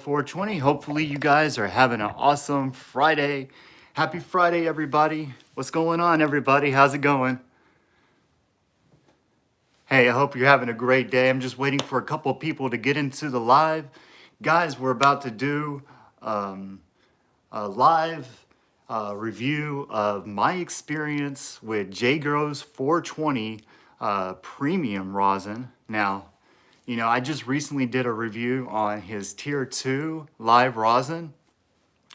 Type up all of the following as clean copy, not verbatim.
420. Hopefully, you guys are having an awesome Friday. Happy Friday, everybody. What's going on, everybody? How's it going? Hey, I hope you're having a great day. I'm just waiting for a couple of people to get into the live. Guys, we're about to do a live review of my experience with Jgrows 420 premium rosin. Now, I just recently did a review on his Tier 2 live rosin.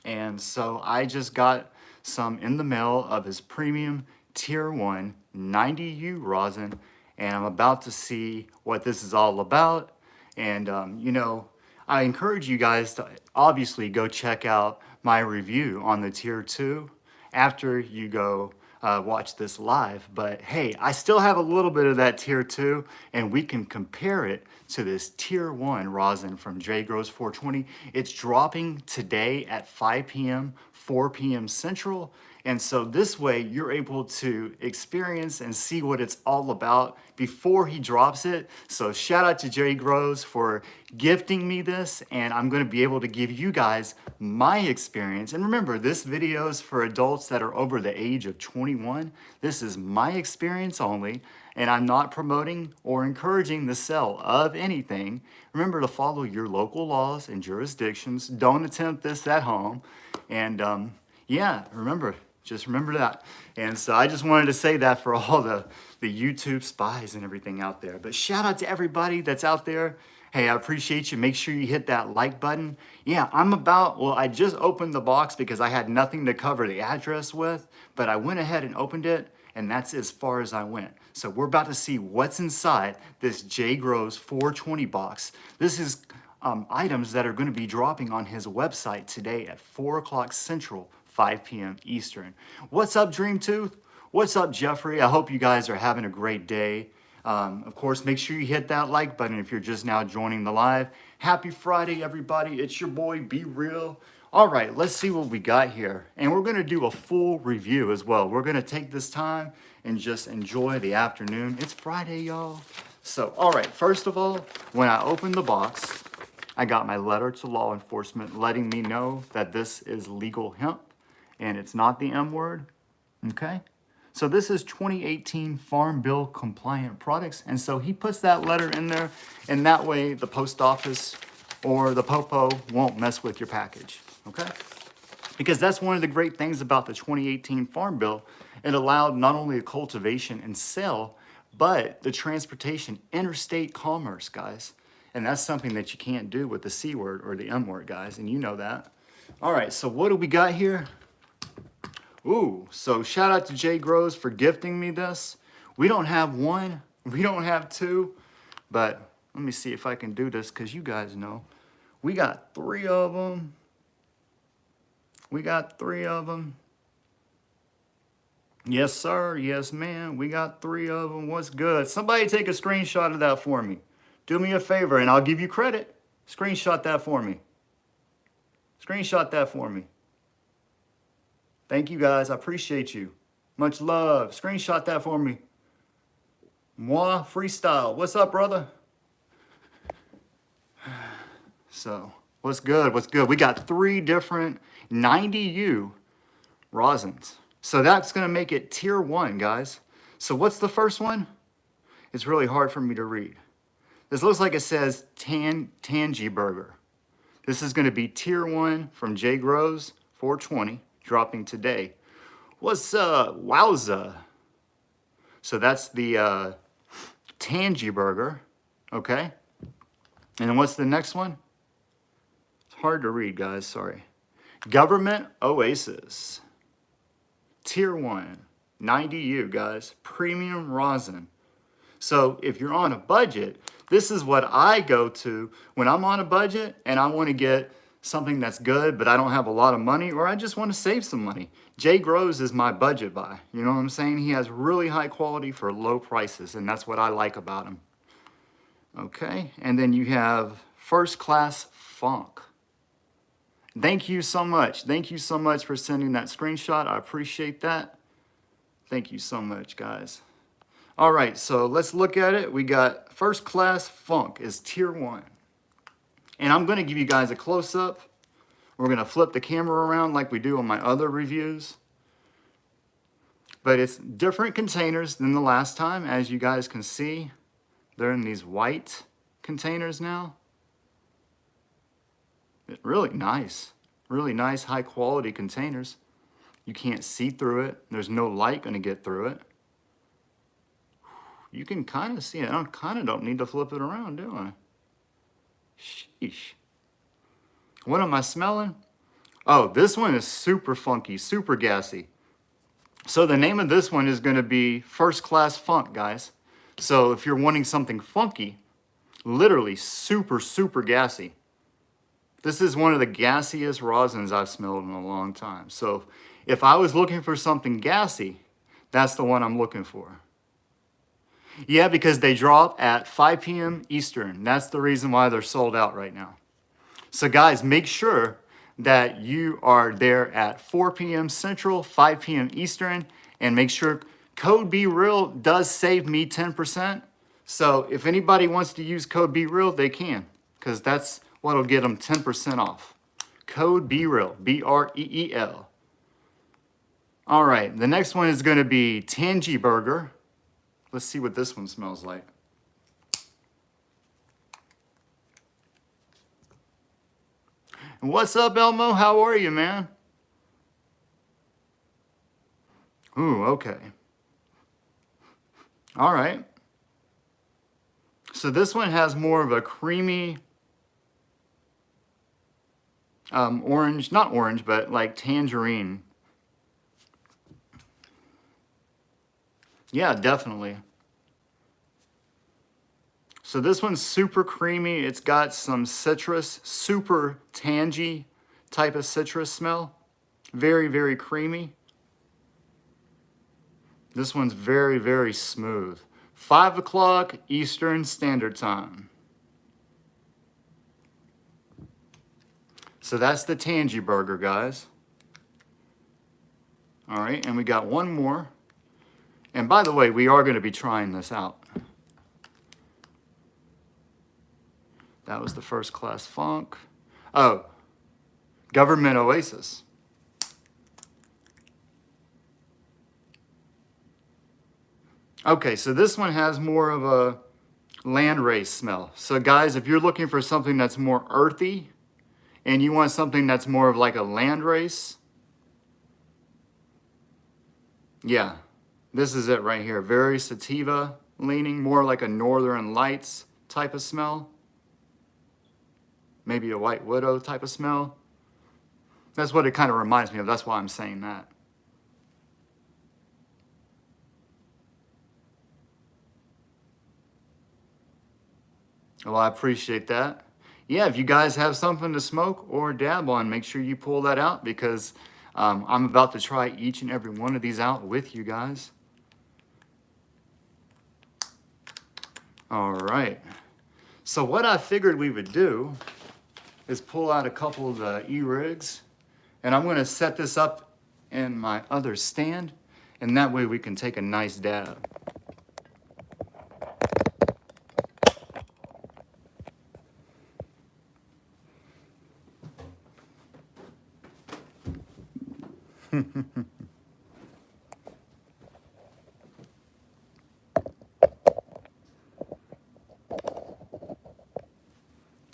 And so I just got some in the mail of his premium Tier 1 90U rosin. And I'm about to see what this is all about. And, I encourage you guys to obviously go check out my review on the Tier 2 after you go watch this live. But hey, I still have a little bit of that Tier 2, and we can compare it to this Tier 1 rosin from Jgrows 420. It's dropping today at 5 p.m., 4 p.m. Central. And so this way you're able to experience and see what it's all about before he drops it. So shout out to Jgrows for gifting me this, and I'm going to be able to give you guys my experience. And remember, this video is for adults that are over the age of 21. This is my experience only, and I'm not promoting or encouraging the sale of anything. Remember to follow your local laws and jurisdictions. Don't attempt this at home. And yeah, just remember that. And so I just wanted to say that for all the YouTube spies and everything out there. But shout out to everybody that's out there. Hey, I appreciate you. Make sure you hit that like button. Yeah, I just opened the box because I had nothing to cover the address with, but I went ahead and opened it, and that's as far as I went. So we're about to see what's inside this Jgrows 420 box. This is items that are going to be dropping on his website today at 4 o'clock Central, 5 p.m. Eastern. What's up, Dreamtooth? What's up, Jeffrey? I hope you guys are having a great day. Of course, make sure you hit that like button if you're just now joining the live. Happy Friday, everybody. It's your boy, Be Real. All right, let's see what we got here. And we're going to do a full review as well. We're going to take this time and just enjoy the afternoon. It's Friday, y'all. So, all right, first of all, when I opened the box, I got my letter to law enforcement letting me know that this is legal hemp and it's not the M word, okay? So this is 2018 Farm Bill compliant products. And so he puts that letter in there, and that way the post office or the popo won't mess with your package, okay? Because that's one of the great things about the 2018 Farm Bill. It allowed not only the cultivation and sale, but the transportation, interstate commerce, guys. And that's something that you can't do with the C word or the M word, guys, and you know that. All right, so what do we got here? Ooh, so shout out to Jgrows for gifting me this. We don't have one, we don't have two, but let me see if I can do this because you guys know. We got 3 of them. We got 3 of them. Yes, sir. Yes, ma'am. We got 3 of them. What's good? Somebody take a screenshot of that for me. Do me a favor and I'll give you credit. Screenshot that for me. Screenshot that for me. Thank you, guys. I appreciate you. Much love. Screenshot that for me. Moi Freestyle. What's up, brother? So, what's good? What's good? We got 3 different 90U rosins. So that's going to make it Tier 1, guys. So what's the first one? It's really hard for me to read. This looks like it says Tangy Burger. This is going to be Tier 1 from Jgrows 420. Dropping today. What's wowza? So that's the Tangy Burger, okay? And then what's the next one? It's hard to read, guys, sorry. Government Oasis. Tier 1, 90U, guys. Premium rosin. So if you're on a budget, this is what I go to when I'm on a budget and I want to get something that's good, but I don't have a lot of money, or I just want to save some money. Jgrows is my budget buy. You know what I'm saying? He has really high quality for low prices, and that's what I like about him. Okay, and then you have First Class Funk. Thank you so much. Thank you so much for sending that screenshot. I appreciate that. Thank you so much, guys. All right, so let's look at it. We got First Class Funk is Tier 1. And I'm going to give you guys a close-up. We're going to flip the camera around like we do on my other reviews. But it's different containers than the last time. As you guys can see, they're in these white containers now. It's really nice high quality containers. You can't see through it. There's no light going to get through it. You can kind of see it. I kind of don't need to flip it around, do I? Sheesh. What am I smelling? Oh, this one is super funky, super gassy. So the name of this one is going to be First Class Funk, guys. So if you're wanting something funky, literally super, super gassy. This is one of the gassiest rosins I've smelled in a long time. So if I was looking for something gassy, that's the one I'm looking for. Yeah, because they drop at 5 p.m. Eastern. That's the reason why they're sold out right now. So guys, make sure that you are there at 4 p.m. Central, 5 p.m. Eastern, and make sure code BeReal does save me 10%. So if anybody wants to use code BeReal, they can, because that's what'll get them 10% off. Code BeReal, B-R-E-E-L. All right, the next one is going to be Tangy Burger. Let's see what this one smells like. What's up, Elmo? How are you, man? Ooh, okay. All right. So this one has more of a creamy orange, not orange, but like tangerine. Yeah, definitely. So this one's super creamy. It's got some citrus, super tangy type of citrus smell. Very, very creamy. This one's very, very smooth. 5 o'clock Eastern Standard Time. So that's the Tangy Burger, guys. All right, and we got one more. And by the way, we are going to be trying this out. That was the First Class Funk. Oh, Government Oasis. Okay, so this one has more of a landrace smell. So guys, if you're looking for something that's more earthy and you want something that's more of like a landrace, yeah, this is it right here. Very sativa leaning, more like a Northern Lights type of smell. Maybe a White Widow type of smell. That's what it kind of reminds me of. That's why I'm saying that. Well, I appreciate that. Yeah, if you guys have something to smoke or dab on, make sure you pull that out, because I'm about to try each and every one of these out with you guys. All right. So what I figured we would do is pull out a couple of the E-rigs, and I'm going to set this up in my other stand, and that way we can take a nice dab.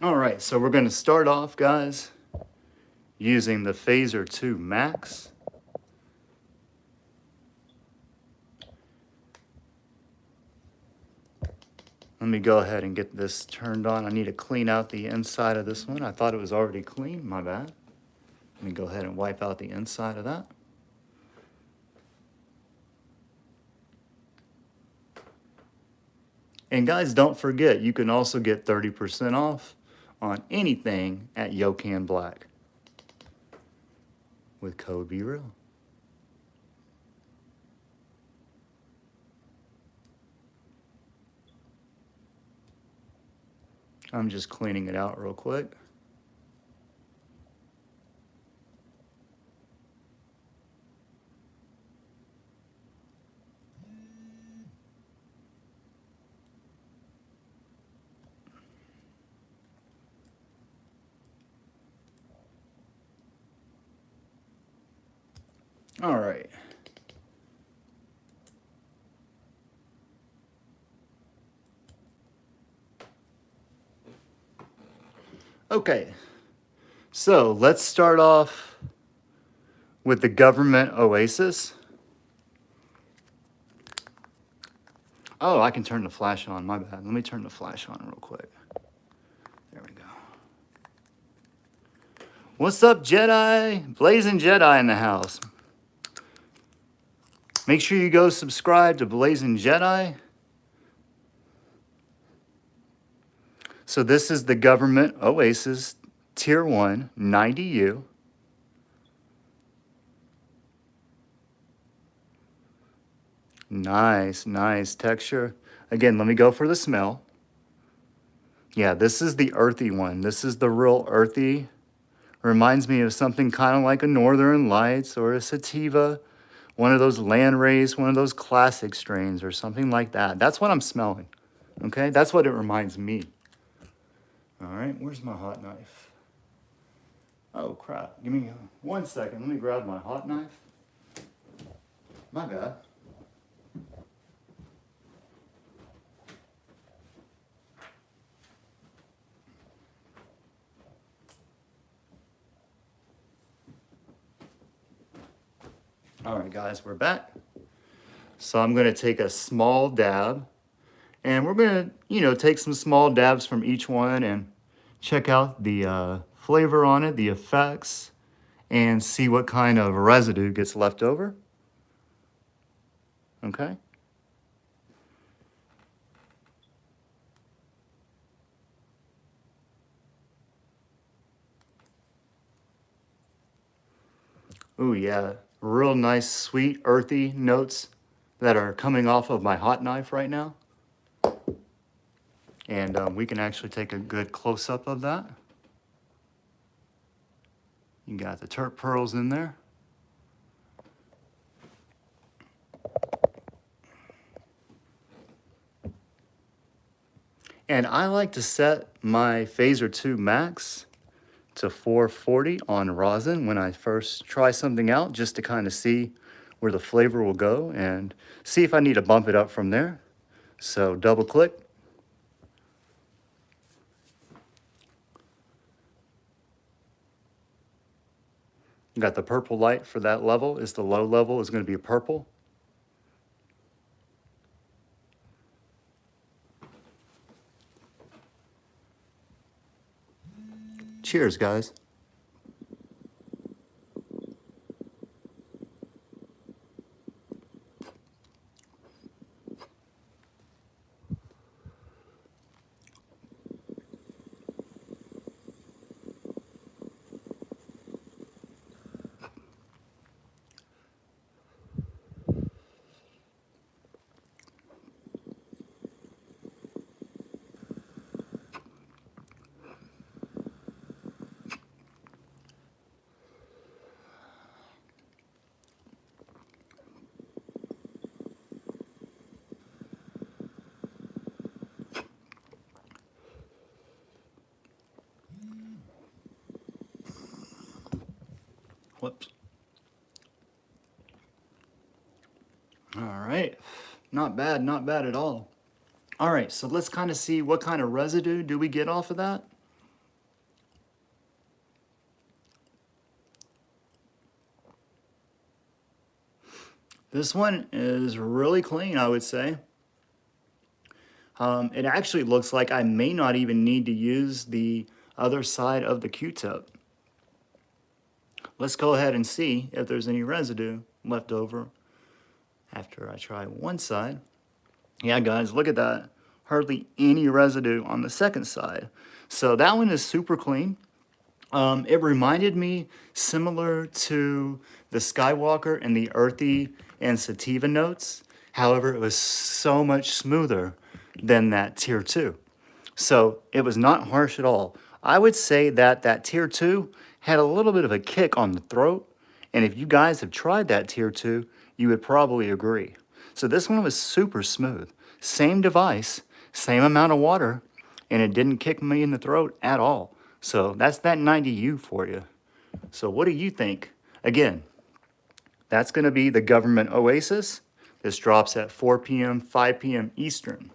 All right, so we're going to start off, guys, using the Phaser 2 Max. Let me go ahead and get this turned on. I need to clean out the inside of this one. I thought it was already clean, my bad. Let me go ahead and wipe out the inside of that. And guys, don't forget, you can also get 30% off on anything at Yocan Black with code BeReal. I'm just cleaning it out real quick. All right. Okay, so let's start off with the Government Oasis. Oh, I can turn the flash on, my bad. Let me turn the flash on real quick. There we go. What's up, Jedi? Blazing Jedi in the house. Make sure you go subscribe to Blazing Jedi. So this is the Government Oasis Tier 1 90U. Nice, nice texture. Again, let me go for the smell. Yeah, this is the earthy one. This is the real earthy. Reminds me of something kind of like a Northern Lights or a sativa, one of those land rays, one of those classic strains or something like that. That's what I'm smelling. Okay, that's what it reminds me. All right, where's my hot knife? Oh crap, give me 1 second. Let me grab my hot knife. My bad. All right, guys, we're back. So I'm gonna take a small dab, and we're gonna, take some small dabs from each one and check out the flavor on it, the effects, and see what kind of residue gets left over. Okay? Ooh, yeah, real nice, sweet, earthy notes that are coming off of my hot knife right now. And we can actually take a good close-up of that. You got the terp pearls in there. And I like to set my Phaser 2 Max to 440 on rosin when I first try something out, just to kind of see where the flavor will go and see if I need to bump it up from there. So double click. You got the purple light for that level. Is the low level is going to be purple. Cheers, guys. Whoops. All right. Not bad, not bad at all. All right, so let's kind of see what kind of residue do we get off of that. This one is really clean, I would say. It actually looks like I may not even need to use the other side of the Q-tip. Let's go ahead and see if there's any residue left over after I try one side. Yeah, guys, look at that. Hardly any residue on the second side. So that one is super clean. It reminded me similar to the Skywalker and the earthy and sativa notes. However, it was so much smoother than that tier 2. So it was not harsh at all. I would say that that tier 2 had a little bit of a kick on the throat. And if you guys have tried that tier 2, you would probably agree. So this one was super smooth. Same device, same amount of water, and it didn't kick me in the throat at all. So that's that 90U for you. So what do you think? Again, That's going to be the Government Oasis. This drops at 4 p.m., 5 p.m. Eastern,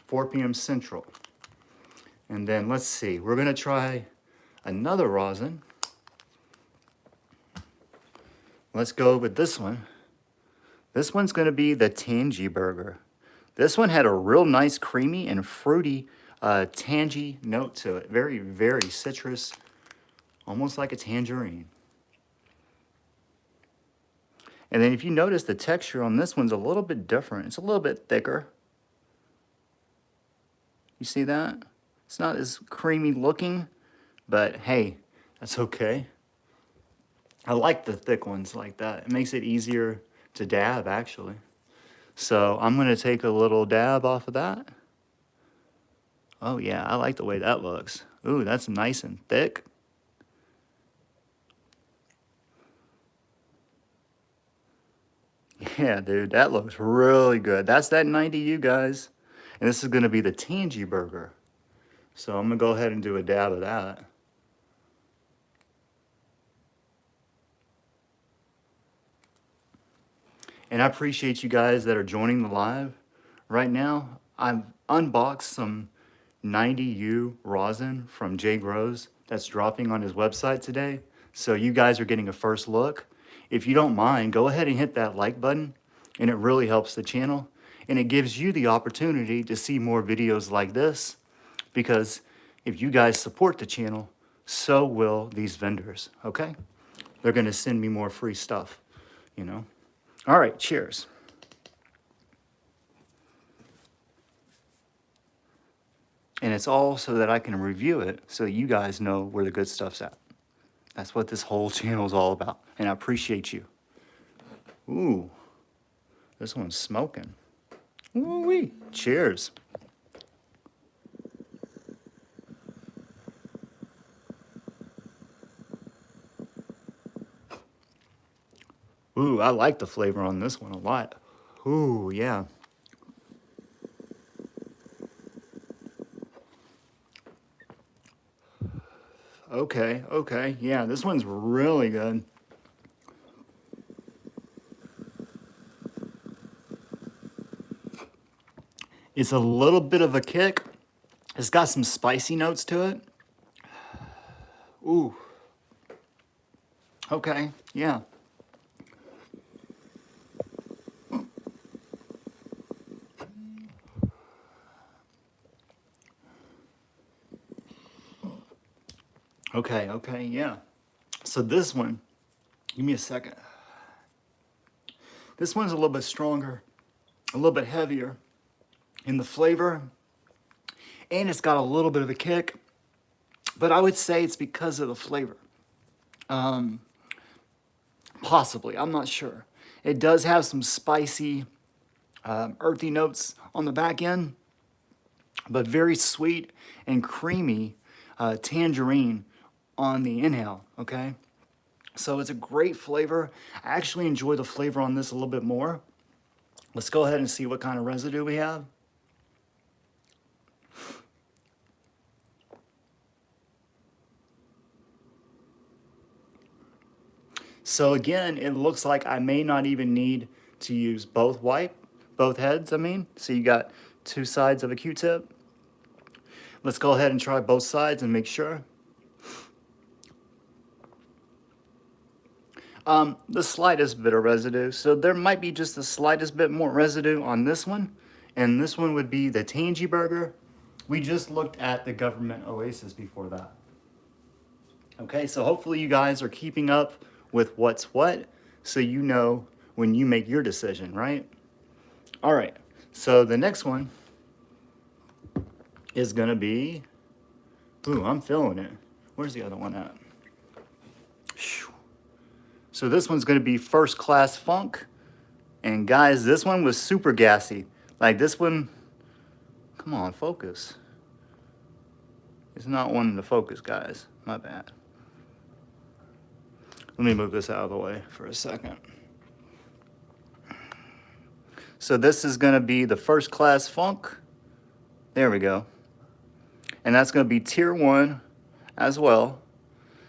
4 p.m. Central. And then let's see, we're going to try another rosin. Let's go with this one. This one's going to be the Tangy Burger. This one had a real nice creamy and fruity tangy note to it. Very, very citrus, almost like a tangerine. And then if you notice, the texture on this one's a little bit different. It's a little bit thicker. You see that? It's not as creamy looking, but hey, that's okay. I like the thick ones like that. It makes it easier to dab, actually. So I'm going to take a little dab off of that. Oh yeah, I like the way that looks. Ooh, that's nice and thick. Yeah, dude, that looks really good. That's that 90U, guys. And this is going to be the Tangy Burger. So I'm going to go ahead and do a dab of that. And I appreciate you guys that are joining the live. Right now, I've unboxed some 90U rosin from Jgrows that's dropping on his website today. So you guys are getting a first look. If you don't mind, go ahead and hit that like button, and it really helps the channel. And it gives you the opportunity to see more videos like this, because if you guys support the channel, so will these vendors, okay? They're gonna send me more free stuff, you know? All right, cheers. And it's all so that I can review it so you guys know where the good stuff's at. That's what this whole channel is all about. And I appreciate you. Ooh, this one's smoking. Ooh-wee. Cheers. Ooh, I like the flavor on this one a lot. Ooh, yeah. Okay, okay. Yeah, this one's really good. It's a little bit of a kick. It's got some spicy notes to it. Ooh. Okay, yeah. Okay, okay, yeah. So this one, give me a second. This one's a little bit stronger, a little bit heavier in the flavor, and it's got a little bit of a kick, but I would say it's because of the flavor. Possibly, I'm not sure. It does have some spicy, earthy notes on the back end, but very sweet and creamy tangerine on the inhale, okay? So it's a great flavor. I actually enjoy the flavor on this a little bit more. Let's go ahead and see what kind of residue we have. So again, it looks like I may not even need to use both heads, I mean. So you got two sides of a Q-tip. Let's go ahead and try both sides and make sure. The slightest bit of residue. So there might be just the slightest bit more residue on this one. And this one would be the Tangy Burger. We just looked at the Government Oasis before that. Okay, so hopefully you guys are keeping up with what's what, so you know when you make your decision, right? All right, so the next one is gonna be, ooh, I'm feeling it. Where's the other one at? So this one's gonna be First Class Funk. And guys, this one was super gassy. Like this one, come on, focus. It's not wanting to focus, guys, my bad. Let me move this out of the way for a second. So this is gonna be the First Class Funk. There we go. And that's gonna be tier 1 as well.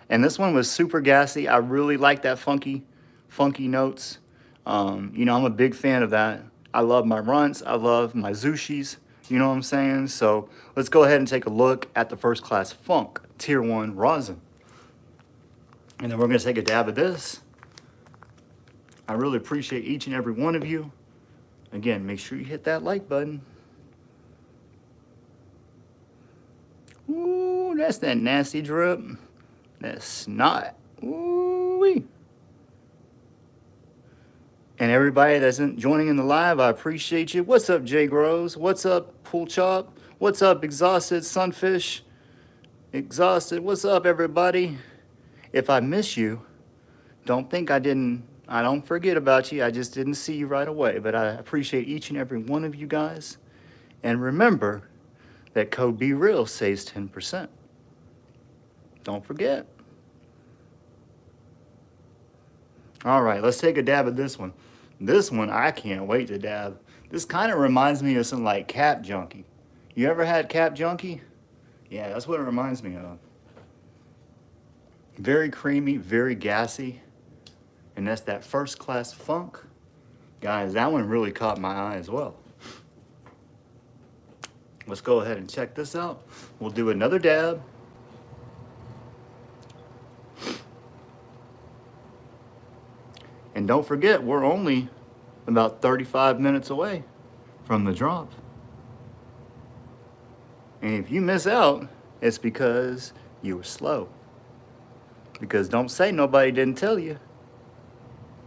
And this one was super gassy. I really like that funky funky notes. You know, I'm a big fan of that. I love my runts. I love my zushis. You know what I'm saying? So let's go ahead and take a look at the First Class Funk Tier 1 rosin. And then we're going to take a dab of this. I really appreciate each and every one of you. Again, make sure you hit that like button. Ooh, that's that nasty drip. That's snot. Ooh-wee. And everybody that's joining in the live, I appreciate you. What's up, Jgrows? What's up, Pool Chop? What's up, Exhausted Sunfish? Exhausted. What's up, everybody? If I miss you, don't think I don't forget about you. I just didn't see you right away. But I appreciate each and every one of you guys. And remember that code BeReal saves 10%. Don't forget. All right, let's take a dab at this one. This one, I can't wait to dab. This kind of reminds me of some like Cap Junkie. You ever had Cap Junkie? Yeah, that's what it reminds me of. Very creamy, very gassy. And that's that First Class Funk. Guys, that one really caught my eye as well. Let's go ahead and check this out. We'll do another dab. And don't forget, we're only about 35 minutes away from the drop. And if you miss out, it's because you were slow. Because don't say nobody didn't tell you.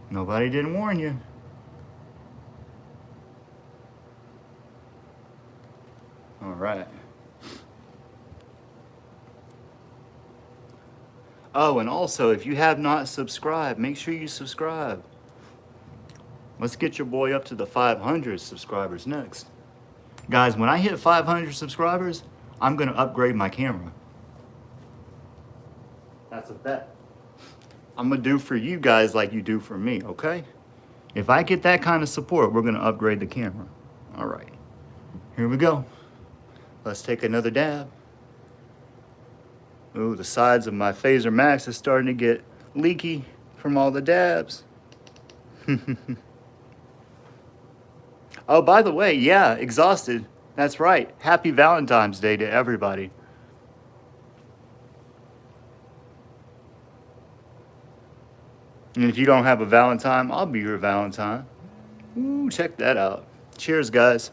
Nobody didn't warn you. All right. Oh, and also, if you have not subscribed, make sure you subscribe. Let's get your boy up to the 500 subscribers next. Guys, when I hit 500 subscribers, I'm going to upgrade my camera. That's a bet. I'm going to do for you guys like you do for me, okay? If I get that kind of support, we're going to upgrade the camera. All right. Here we go. Let's take another dab. Ooh, the sides of my Phaser Max is starting to get leaky from all the dabs. Oh, by the way, yeah, exhausted. That's right. Happy Valentine's Day to everybody. And if you don't have a Valentine, I'll be your Valentine. Ooh, check that out. Cheers, guys.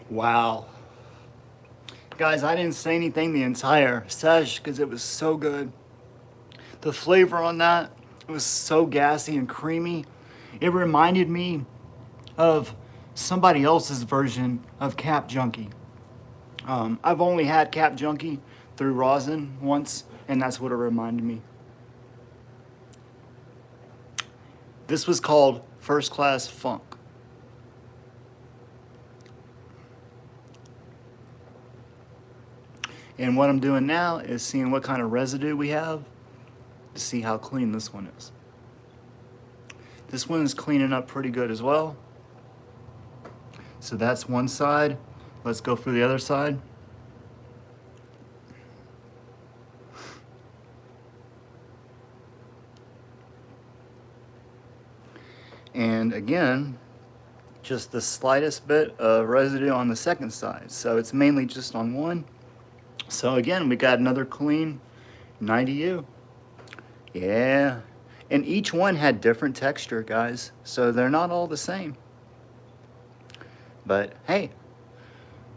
Wow. Guys, I didn't say anything the entire sesh because it was so good. The flavor on that, it was so gassy and creamy. It reminded me of somebody else's version of Cap Junkie. I've only had Cap Junkie through rosin once, and that's what it reminded me. This was called First Class Funk. And what I'm doing now is seeing what kind of residue we have to see how clean this one is. This one is cleaning up pretty good as well. So that's one side. Let's go for the other side. And again, just the slightest bit of residue on the second side. So it's mainly just on one. So again, we got another clean 90U. Yeah. And each one had different texture, guys. So they're not all the same. But hey,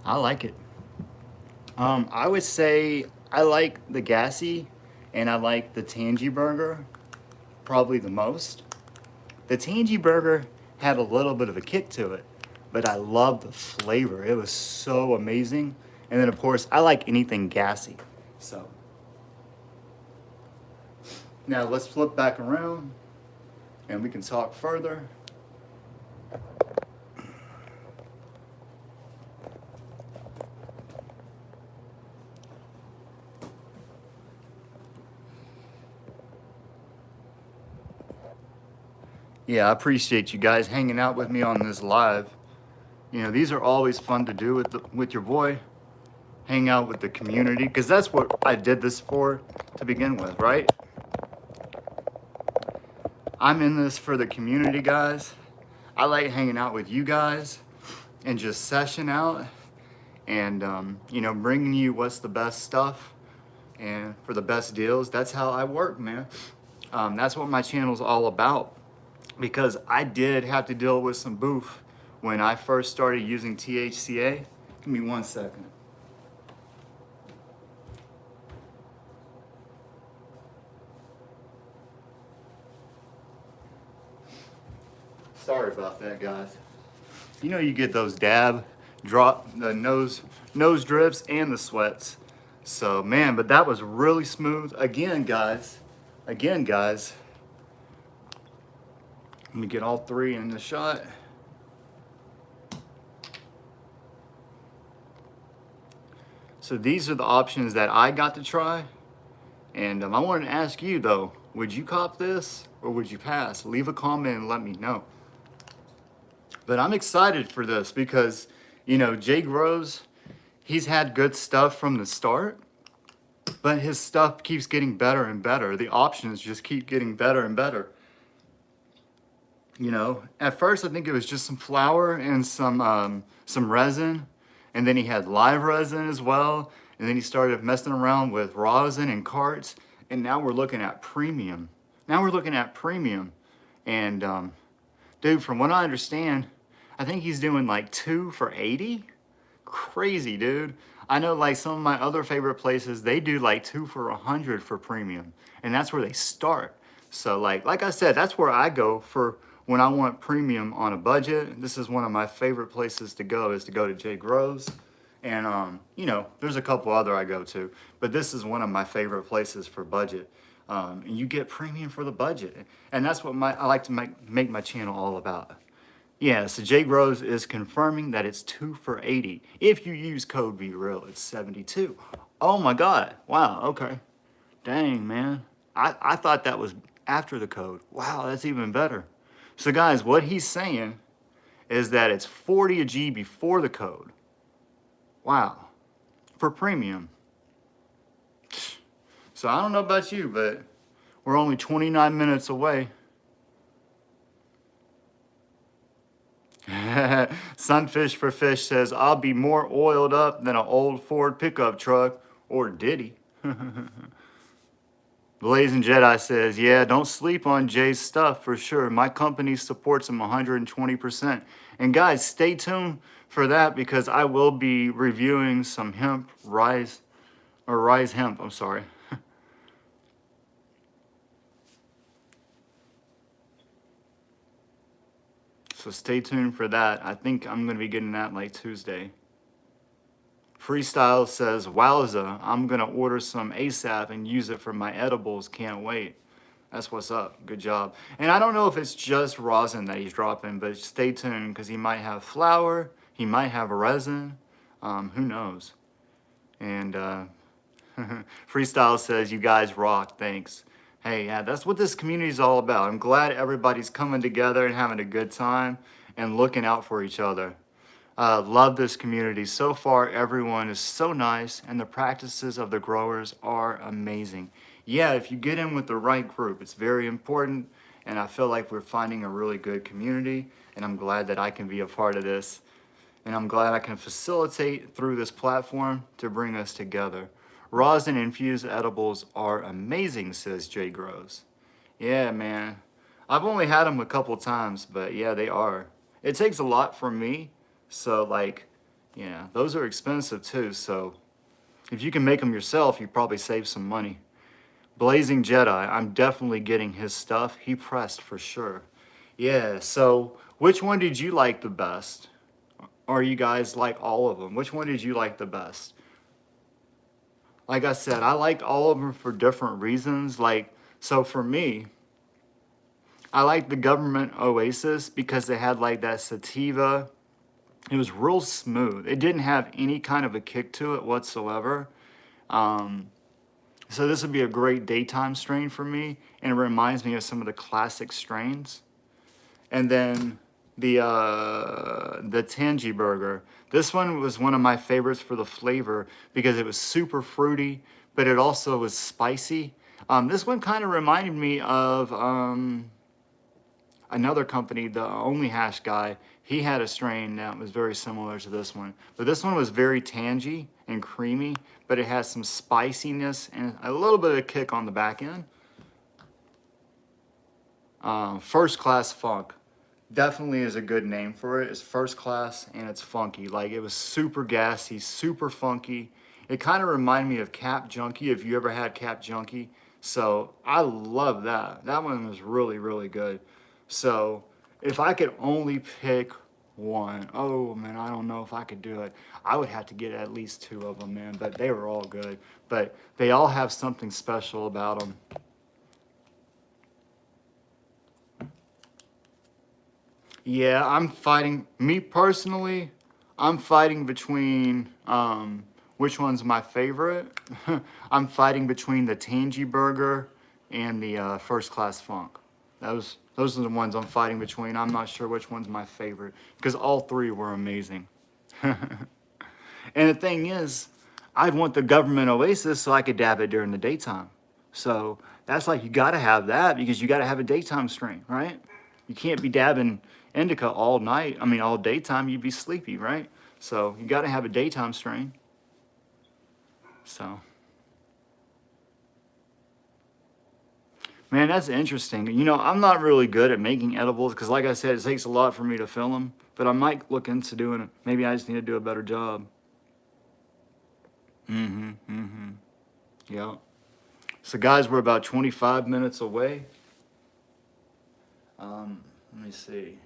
I like it. I would say I like the gassy and I like the tangy burger probably the most. The Tangy Burger had a little bit of a kick to it, but I love the flavor. It was so amazing. And then of course, I like anything gassy. So now let's flip back around and we can talk further. Yeah, I appreciate you guys hanging out with me on this live. You know, these are always fun to do with your boy. Hang out with the community, because that's what I did this for to begin with, right? I'm in this for the community, guys. I like hanging out with you guys and just seshing out and, you know, bringing you what's the best stuff and for the best deals. That's how I work, man. That's what my channel's all about, because I did have to deal with some boof when I first started using THCA. Give me 1 second. Sorry about that, guys. You know, you get those the nose drips and the sweats. So man, but that was really smooth. Again, guys. Let me get all three in the shot. So these are the options that I got to try. And I wanted to ask you though, would you cop this or would you pass? Leave a comment and let me know. But I'm excited for this because, you know, Jgrows, he's had good stuff from the start, but his stuff keeps getting better and better. The options just keep getting better and better. You know, at first I think it was just some flour and some resin, and then he had live resin as well, and then he started messing around with rosin and carts, and now we're looking at premium. And dude, from what I understand, I think he's doing like 2 for $80. Crazy, dude. I know like some of my other favorite places, they do like 2 for $100 for premium, and that's where they start. So like I said, that's where I go for when I want premium on a budget. This is one of my favorite places to go, is to go to Jgrows. And you know, there's a couple other I go to, but this is one of my favorite places for budget. And you get premium for the budget, and that's what I like to make my channel all about. Yeah, so Jgrows is confirming that it's 2 for $80. If you use code BeReal, it's $72. Oh my God! Wow. Okay. Dang, man. I thought that was after the code. Wow, that's even better. So guys, what he's saying is that it's 40 a G before the code. Wow. For premium. So I don't know about you, but we're only 29 minutes away. Sunfish for Fish says, I'll be more oiled up than an old Ford pickup truck. Or did he? Blazing Jedi says, yeah, don't sleep on Jay's stuff for sure. My company supports him 120%. And guys, stay tuned for that, because I will be reviewing some rise hemp, I'm sorry. So stay tuned for that. I think I'm going to be getting that like Tuesday. Freestyle says, wowza, I'm going to order some ASAP and use it for my edibles. Can't wait. That's what's up. Good job. And I don't know if it's just rosin that he's dropping, but stay tuned, because he might have flour. He might have resin. Who knows? And Freestyle says, you guys rock. Thanks. Hey, yeah, that's what this community is all about. I'm glad everybody's coming together and having a good time and looking out for each other. Love this community. So far, everyone is so nice, and the practices of the growers are amazing. Yeah, if you get in with the right group, it's very important, and I feel like we're finding a really good community, and I'm glad that I can be a part of this, and I'm glad I can facilitate through this platform to bring us together. Rosin infused edibles are amazing, says Jgrows. Yeah, man. I've only had them a couple times, but yeah, they are. It takes a lot from me. So like, yeah, those are expensive too. So if you can make them yourself, you probably save some money. Blazing Jedi, I'm definitely getting his stuff. He pressed for sure. Yeah, so which one did you like the best? Or you guys like all of them? Which one did you like the best? Like I said, I liked all of them for different reasons. Like, so for me, I liked the Government Oasis because they had like that sativa. It was real smooth. It didn't have any kind of a kick to it whatsoever. Um, so this would be a great daytime strain for me, and it reminds me of some of the classic strains. And then the Tangy Burger. This one was one of my favorites for the flavor because it was super fruity, but it also was spicy. This one kind of reminded me of another company, the Only Hash guy. He had a strain that was very similar to this one, but this one was very tangy and creamy, but it has some spiciness and a little bit of kick on the back end. First Class Funk definitely is a good name for it. It's first class and it's funky. Like, it was super gassy, super funky. It kind of reminded me of Cap Junkie, if you ever had Cap Junkie. So I love that. That one was really, really good. So if I could only pick one, oh man, I don't know if I could do it. I would have to get at least two of them, man. But they were all good. But they all have something special about them. Yeah, I'm fighting, me personally, I'm fighting between, which one's my favorite? I'm fighting between the Tangy Burger and the First Class Funk. Those are the ones I'm fighting between. I'm not sure which one's my favorite because all three were amazing. And the thing is, I'd want the Government Oasis so I could dab it during the daytime. So that's like, you gotta have that because you gotta have a daytime strain, right? You can't be dabbing indica all night. I mean, all daytime, you'd be sleepy, right? So you gotta have a daytime strain. So, man, that's interesting. You know, I'm not really good at making edibles because, like I said, it takes a lot for me to film them. But I might look into doing it. Maybe I just need to do a better job. Yeah. So, guys, we're about 25 minutes away. Let me see.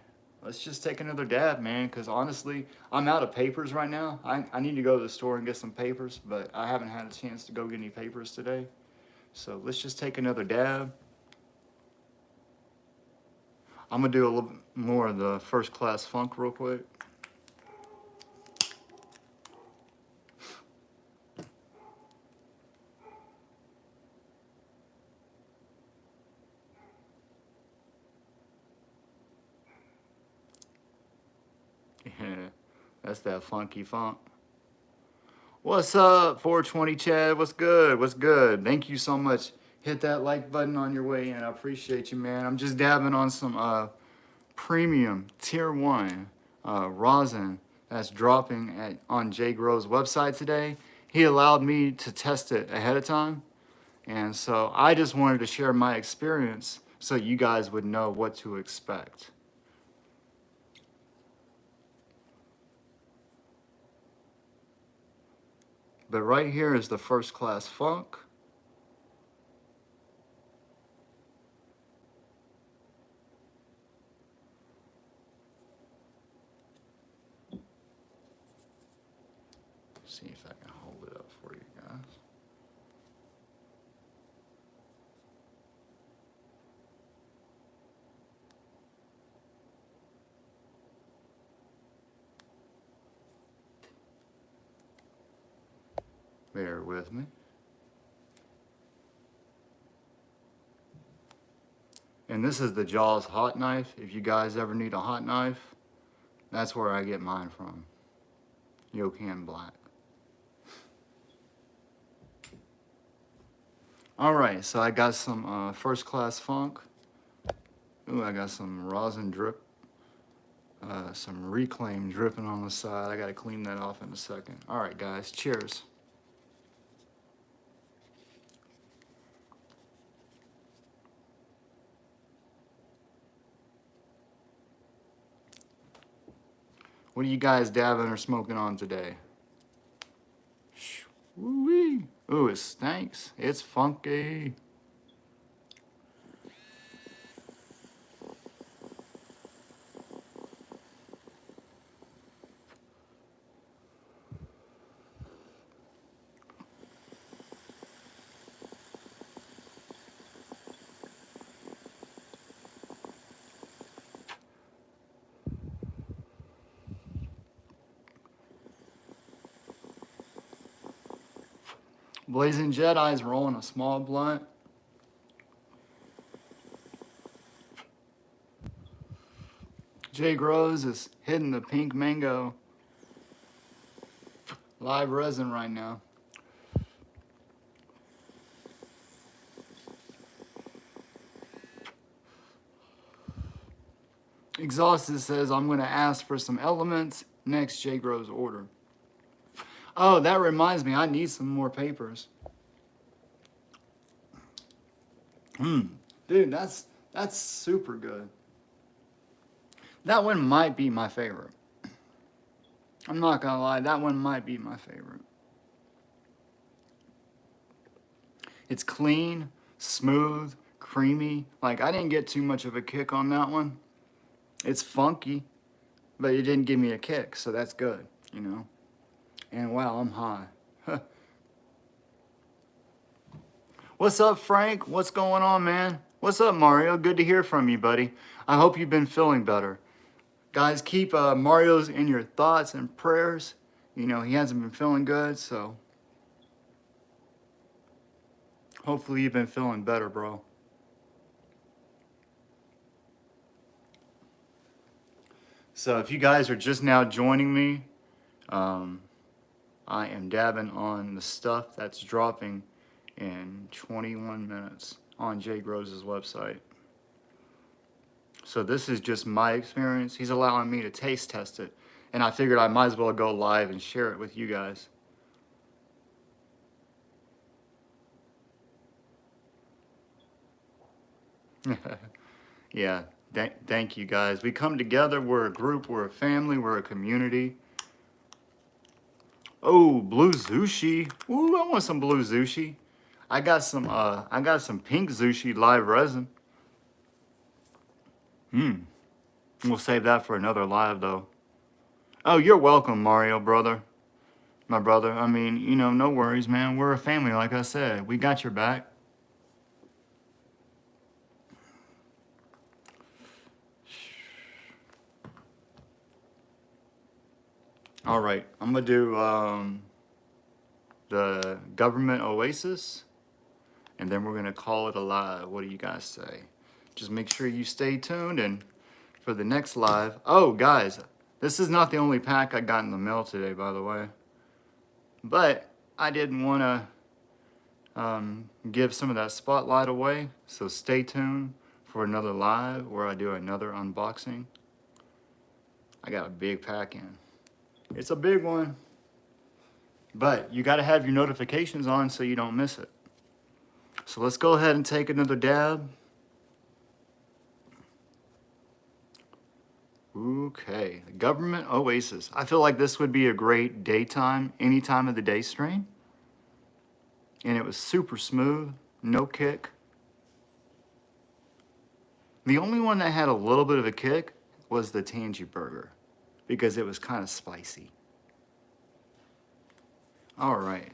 Let's just take another dab, man, because honestly, I'm out of papers right now. I need to go to the store and get some papers, but I haven't had a chance to go get any papers today. So let's just take another dab. I'm going to do a little more of the First Class Funk real quick. Yeah, that's that funky funk. What's up, 420 Chad? What's good? What's good? Thank you so much. Hit that like button on your way in. I appreciate you, man. I'm just dabbing on some premium tier 1 rosin that's dropping on Jgrows website today. He allowed me to test it ahead of time, and so I just wanted to share my experience so you guys would know what to expect. But right here is the First Class Funk. See if I can hold it up for you guys. Bear with me. And this is the Jaws hot knife. If you guys ever need a hot knife, that's where I get mine from. Yokan Black. All right, so I got some First Class Funk. Ooh, I got some rosin drip. Some Reclaim dripping on the side. I gotta clean that off in a second. All right, guys, cheers. What are you guys dabbing or smoking on today? Ooh-wee. Ooh, it stinks. It's funky. Blazing Jedi's rolling a small blunt. Jgrows is hitting the pink mango live resin right now. Exhausted says, I'm going to ask for some elements next Jgrows order. Oh, that reminds me, I need some more papers. Dude, that's super good. That one might be my favorite. I'm not gonna lie, that one might be my favorite. It's clean, smooth, creamy. Like, I didn't get too much of a kick on that one. It's funky, but it didn't give me a kick, so that's good, you know? And wow, I'm high. What's up, Frank? What's going on, man? What's up, Mario? Good to hear from you, buddy. I hope you've been feeling better. Guys, keep Mario's in your thoughts and prayers. You know, he hasn't been feeling good, so hopefully you've been feeling better, bro. So if you guys are just now joining me, I am dabbing on the stuff that's dropping in 21 minutes on Jgrows' website. So this is just my experience. He's allowing me to taste test it. And I figured I might as well go live and share it with you guys. Yeah, thank you guys. We come together, we're a group, we're a family, we're a community. Oh, blue Zushi. Ooh, I want some blue Zushi. I got some pink Zushi live resin. We'll save that for another live though. Oh, you're welcome, Mario, brother. My brother. I mean, you know, no worries, man. We're a family, like I said. We got your back. All right, I'm gonna do the government oasis, and then we're gonna call it a live. What do you guys say? Just make sure you stay tuned, and for the next live. Oh, guys, this is not the only pack I got in the mail today, by the way. But I didn't want to give some of that spotlight away, so stay tuned for another live where I do another unboxing. I got a big pack in. It's a big one, but you got to have your notifications on so you don't miss it. So let's go ahead and take another dab. Okay, the Government Oasis. I feel like this would be a great daytime, any time of the day strain. And it was super smooth, no kick. The only one that had a little bit of a kick was the Tangy Burger because it was kind of spicy. All right.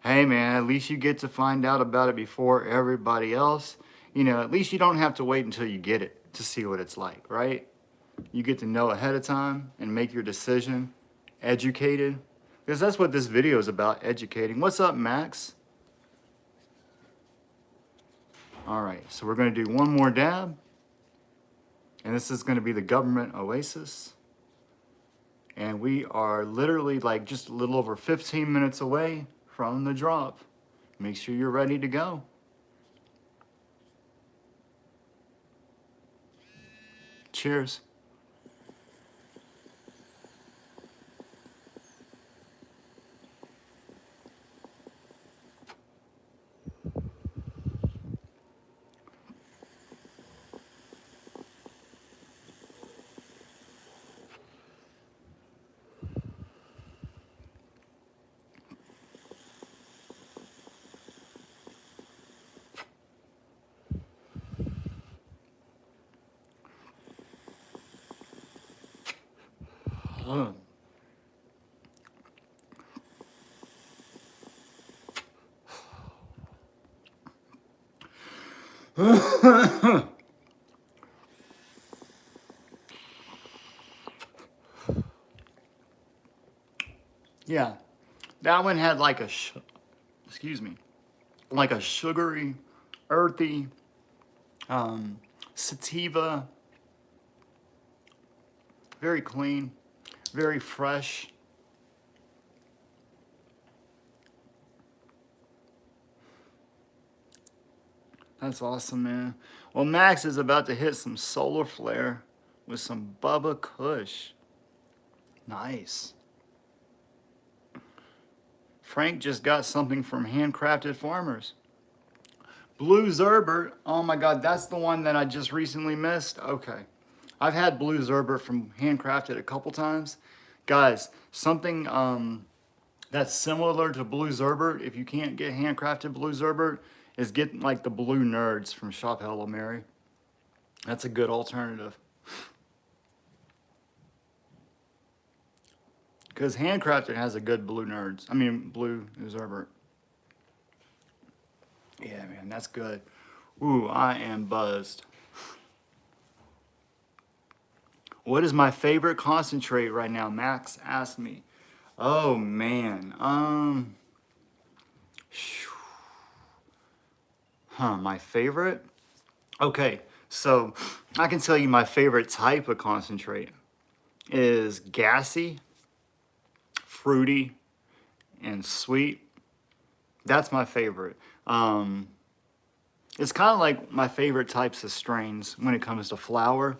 Hey man, at least you get to find out about it before everybody else. You know, at least you don't have to wait until you get it to see what it's like, right? You get to know ahead of time and make your decision educated. Because that's what this video is about, educating. What's up, Max? All right, so we're gonna do one more dab. And this is gonna be the Government Oasis. And we are literally like just a little over 15 minutes away from the drop. Make sure you're ready to go. Cheers. Yeah, that one had like a, excuse me, like a sugary, earthy, um, sativa, very clean, very fresh. That's awesome, man. Well, Max is about to hit some solar flare with some Bubba Kush. Nice. Frank just got something from Handcrafted Farmers. Blue Zerbert. Oh my God, that's the one that I just recently missed. Okay. I've had Blue Zerbert from Handcrafted a couple times. Guys, something that's similar to Blue Zerbert, if you can't get Handcrafted Blue Zerbert, is getting like the Blue Nerds from Shop Hello Mary. That's a good alternative. Because Handcrafted has a good Blue Nerds. I mean, Blue Zerbert. Yeah, man, that's good. Ooh, I am buzzed. What is my favorite concentrate right now? Max asked me. Oh man. My favorite? Okay, so I can tell you my favorite type of concentrate is gassy, fruity, and sweet. That's my favorite. It's kind of like my favorite types of strains when it comes to flower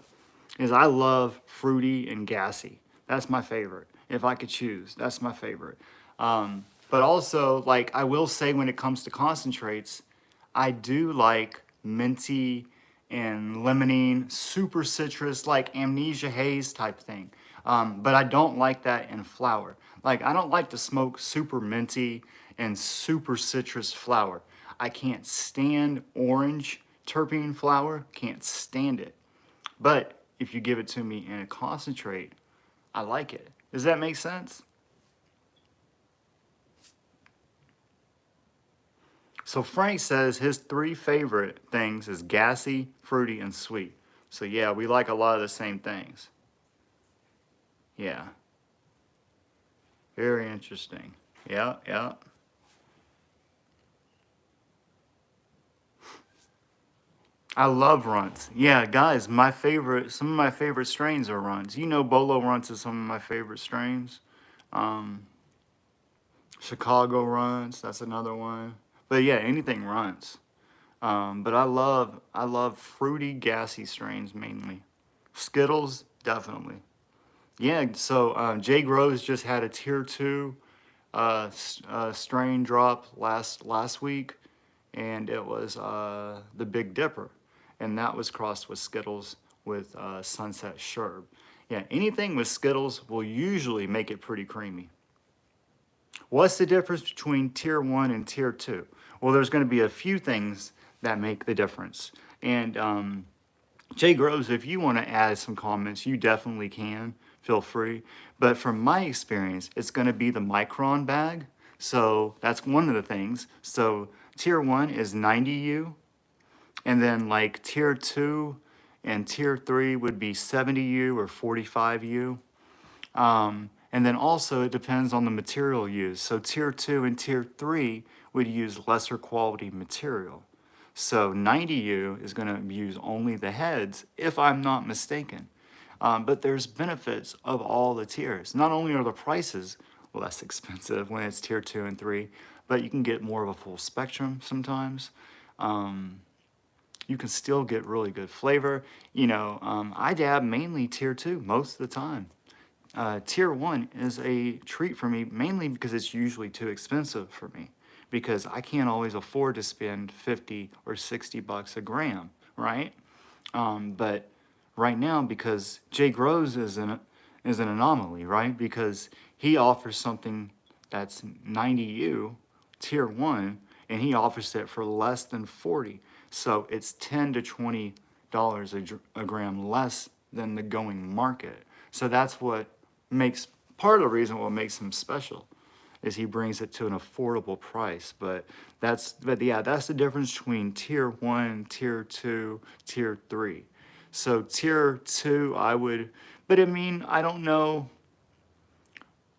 is I love fruity and gassy. That's my favorite. If I could choose, that's my favorite. But also, like I will say when it comes to concentrates, I do like minty and limonene, super citrus, like amnesia haze type thing. But I don't like that in flower. Like I don't like to smoke super minty and super citrus flower. I can't stand orange terpene flower, can't stand it. But if you give it to me in a concentrate, I like it. Does that make sense? So Frank says his three favorite things is gassy, fruity, and sweet. So yeah, we like a lot of the same things. Yeah, very interesting. Yeah, yeah. I love runts. Yeah, guys, some of my favorite strains are runts. You know, Bolo runts is some of my favorite strains. Um, Chicago runts, that's another one. But yeah, anything runts. But I love fruity, gassy strains mainly. Skittles, definitely. Yeah, so Jgrows just had a tier two strain drop last week, and it was the Big Dipper, and that was crossed with Skittles with Sunset Sherb. Yeah, anything with Skittles will usually make it pretty creamy. What's the difference between tier one and tier two? Well, there's going to be a few things that make the difference. And Jay Groves, if you want to add some comments, you definitely can. Feel free. But from my experience, it's going to be the micron bag. So that's one of the things. So tier one is 90U. And then like tier two and tier three would be 70U or 45U. And then also it depends on the material used. So tier two and tier three would use lesser quality material. So 90U is going to use only the heads, if I'm not mistaken. But there's benefits of all the tiers. Not only are the prices less expensive when it's tier two and three, but you can get more of a full spectrum sometimes. You can still get really good flavor. I dab mainly tier two most of the time. Tier one is a treat for me mainly because it's usually too expensive for me because I can't always afford to spend 50 or 60 bucks a gram, right? But right now, because Jay Grows is an anomaly, right? Because he offers something that's 90U, tier one, and he offers it for less than 40. So it's 10 to $20 a gram less than the going market. So that's what makes part of the reason what makes him special. is he brings it to an affordable price. But yeah, that's the difference between tier 1, tier 2, tier 3. So tier 2, I would, but I mean, I don't know.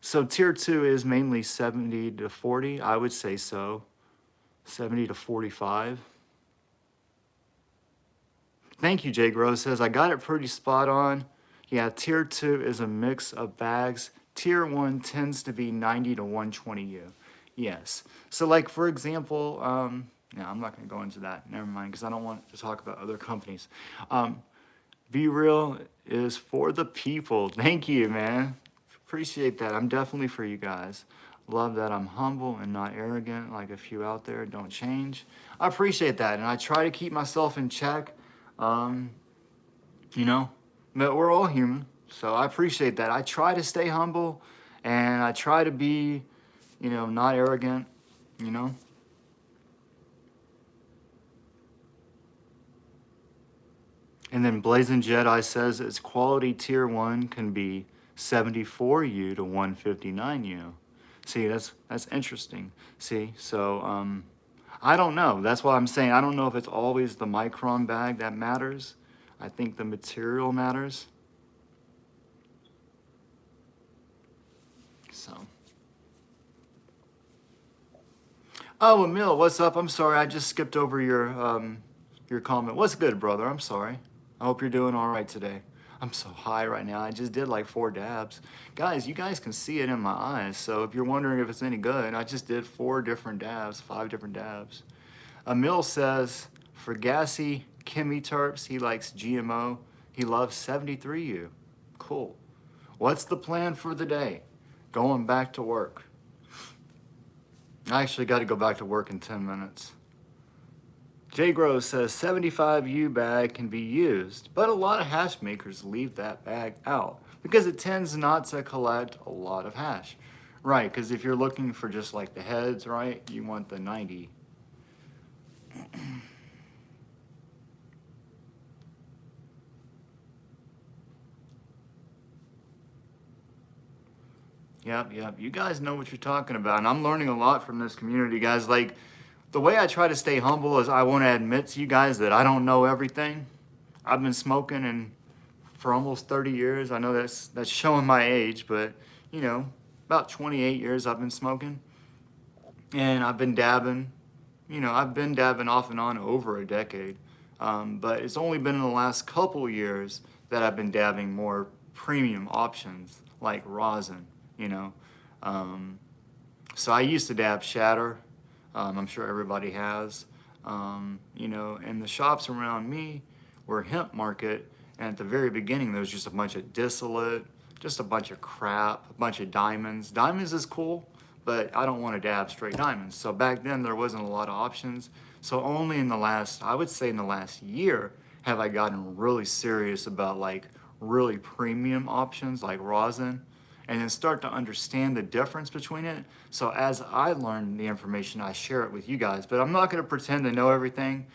So tier 2 is mainly 70 to 40. I would say so. 70 to 45. Thank you, Jgrows says, I got it pretty spot on. Yeah, tier 2 is a mix of bags. Tier 1 tends to be 90 to 120U. Yes. So like, for example, yeah, I'm not going to go into that. Never mind, because I don't want to talk about other companies. Be Real is for the people. Thank you, man. Appreciate that. I'm definitely for you guys. Love that I'm humble and not arrogant like a few out there. Don't change. I appreciate that, and I try to keep myself in check. Um, you know, but we're all human, so I appreciate that. I try to stay humble, and I try to be, not arrogant, you know. And then Blazing Jedi says its quality tier 1 can be 74U to 159U. See, that's interesting. See, so I don't know. That's why I'm saying I don't know if it's always the micron bag that matters. I think the material matters. So. Oh, Emil, what's up? I'm sorry, I just skipped over your comment. What's good, brother? I'm sorry. I hope you're doing all right today. I'm so high right now. I just did like 4 dabs. Guys, you guys can see it in my eyes. So if you're wondering if it's any good, I just did 4 different dabs, 5 different dabs. Emil says, for gassy Kimmy terps, he likes GMO. He loves 73U. Cool. What's the plan for the day? Going back to work. I actually got to go back to work in 10 minutes. Jgrows says 75U bag can be used, but a lot of hash makers leave that bag out because it tends not to collect a lot of hash. Right, because if you're looking for just like the heads, right, you want the 90. Yep. You guys know what you're talking about, and I'm learning a lot from this community, guys. Like, the way I try to stay humble is I want to admit to you guys that I don't know everything. I've been smoking and for almost 30 years. I know that's showing my age, but about 28 years I've been smoking, and I've been dabbing. I've been dabbing off and on over a decade, but it's only been in the last couple years that I've been dabbing more premium options like rosin. So I used to dab shatter. I'm sure everybody has. And the shops around me were hemp market, and at the very beginning there was just a bunch of distillate, just a bunch of crap, a bunch of diamonds. Diamonds is cool, but I don't want to dab straight diamonds. So back then there wasn't a lot of options. So only I would say in the last year, have I gotten really serious about like really premium options like rosin, and then start to understand the difference between it. So as I learn the information, I share it with you guys, but I'm not gonna pretend to know everything,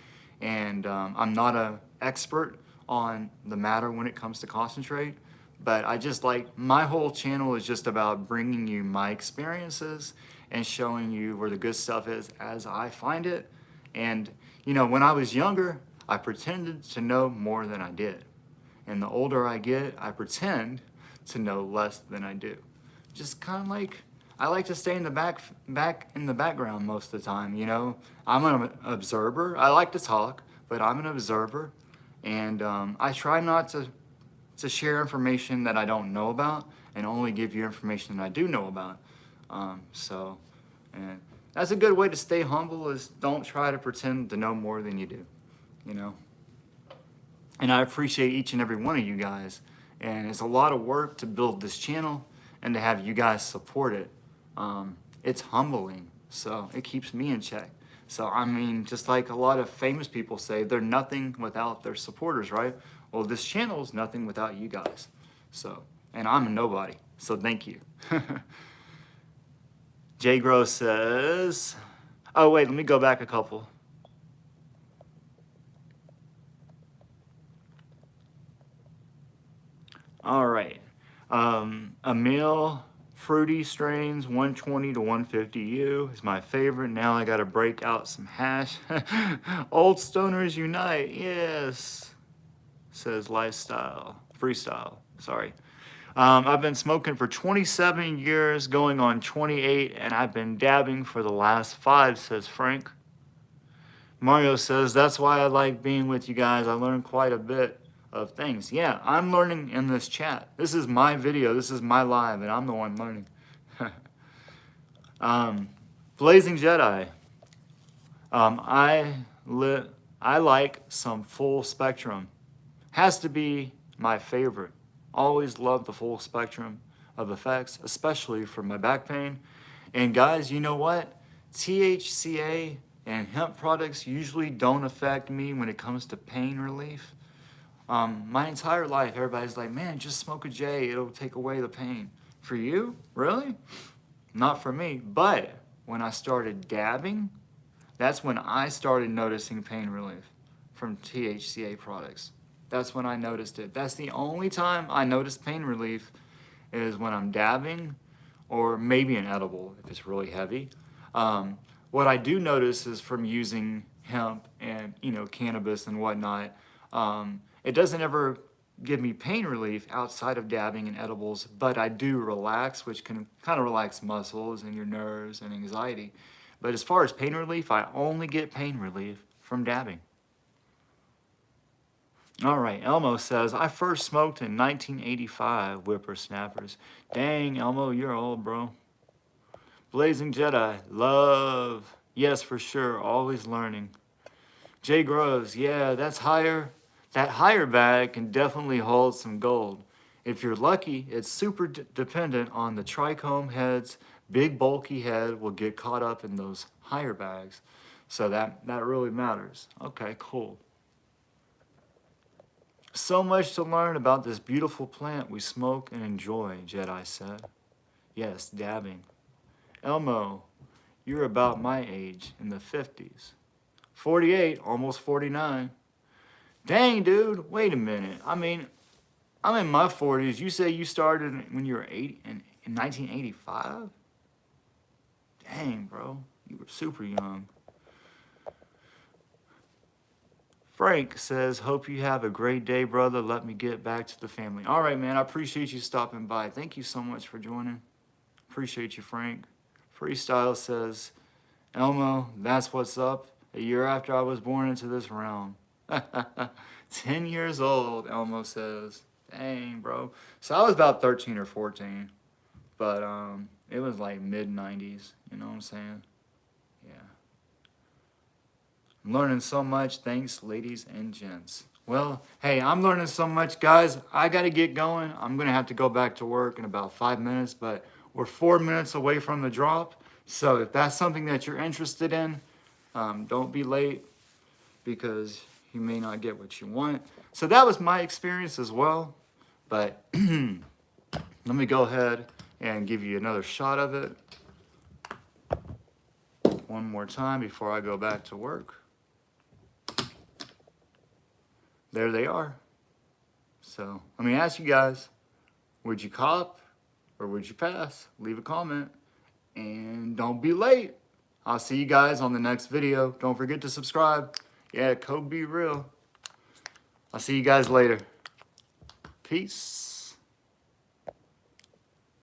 and I'm not an expert on the matter when it comes to concentrate, but I just my whole channel is just about bringing you my experiences and showing you where the good stuff is as I find it. And when I was younger, I pretended to know more than I did. And the older I get, I pretend to know less than I do. Just kind of like, I like to stay in the back in the background most of the time, I'm an observer. I like to talk, but I'm an observer. And I try not to share information that I don't know about and only give you information that I do know about. And that's a good way to stay humble, is don't try to pretend to know more than you do, And I appreciate each and every one of you guys. And it's a lot of work to build this channel and to have you guys support it. It's humbling, so it keeps me in check. So I mean, just like a lot of famous people say, they're nothing without their supporters, right? Well, this channel is nothing without you guys. So, and I'm a nobody, so thank you. Jgrows says, oh wait, let me go back a couple. All right. Emil fruity strains, 120 to 150 U is my favorite. Now I got to break out some hash. Old stoners unite, yes, says lifestyle, freestyle, sorry. I've been smoking for 27 years, going on 28, and I've been dabbing for the last 5, says Frank. Mario says, that's why I like being with you guys. I learned quite a bit of things. Yeah, I'm learning in this chat. This is my video. This is my live, and I'm the one learning. Blazing Jedi. I like some full spectrum. Has to be my favorite. Always love the full spectrum of effects, especially for my back pain. And guys, you know what? THCA and hemp products usually don't affect me when it comes to pain relief. My entire life, everybody's like, man, just smoke a J, it'll take away the pain. For you? Really? Not for me. But when I started dabbing, that's when I started noticing pain relief from THCA products. That's when I noticed it. That's the only time I notice pain relief is when I'm dabbing or maybe an edible if it's really heavy. What I do notice is from using hemp and cannabis and whatnot, it doesn't ever give me pain relief outside of dabbing and edibles, but I do relax, which can kind of relax muscles and your nerves and anxiety. But as far as pain relief, I only get pain relief from dabbing. All right, Elmo says, I first smoked in 1985, whippersnappers. Dang, Elmo, you're old, bro. Blazing Jedi, love. Yes, for sure, always learning. Jgrows, yeah, that's higher. That higher bag can definitely hold some gold. If you're lucky, it's super dependent on the trichome heads. Big bulky head will get caught up in those higher bags. So that really matters. Okay, cool. So much to learn about this beautiful plant we smoke and enjoy, Jedi said. Yes, dabbing. Elmo, you're about my age, in the 50s. 48, almost 49. Dang, dude, wait a minute. I mean, I'm in my 40s. You say you started when you were 80 in 1985? Dang, bro, you were super young. Frank says, hope you have a great day, brother. Let me get back to the family. All right, man, I appreciate you stopping by. Thank you so much for joining. Appreciate you, Frank. Freestyle says, Elmo, that's what's up. A year after I was born into this realm. 10 years old, Elmo says. Dang, bro. So I was about 13 or 14. But it was like mid-90s. You know what I'm saying? Yeah. I'm learning so much. Thanks, ladies and gents. Well, hey, I'm learning so much, guys. I got to get going. I'm going to have to go back to work in about 5 minutes. But we're 4 minutes away from the drop. So if that's something that you're interested in, don't be late because you may not get what you want. So that was my experience as well. But let me go ahead and give you another shot of it one more time before I go back to work. There they are. So let me ask you guys, would you cop or would you pass? Leave a comment and don't be late. I'll see you guys on the next video. Don't forget to subscribe. Yeah, code be real. I'll see you guys later. Peace.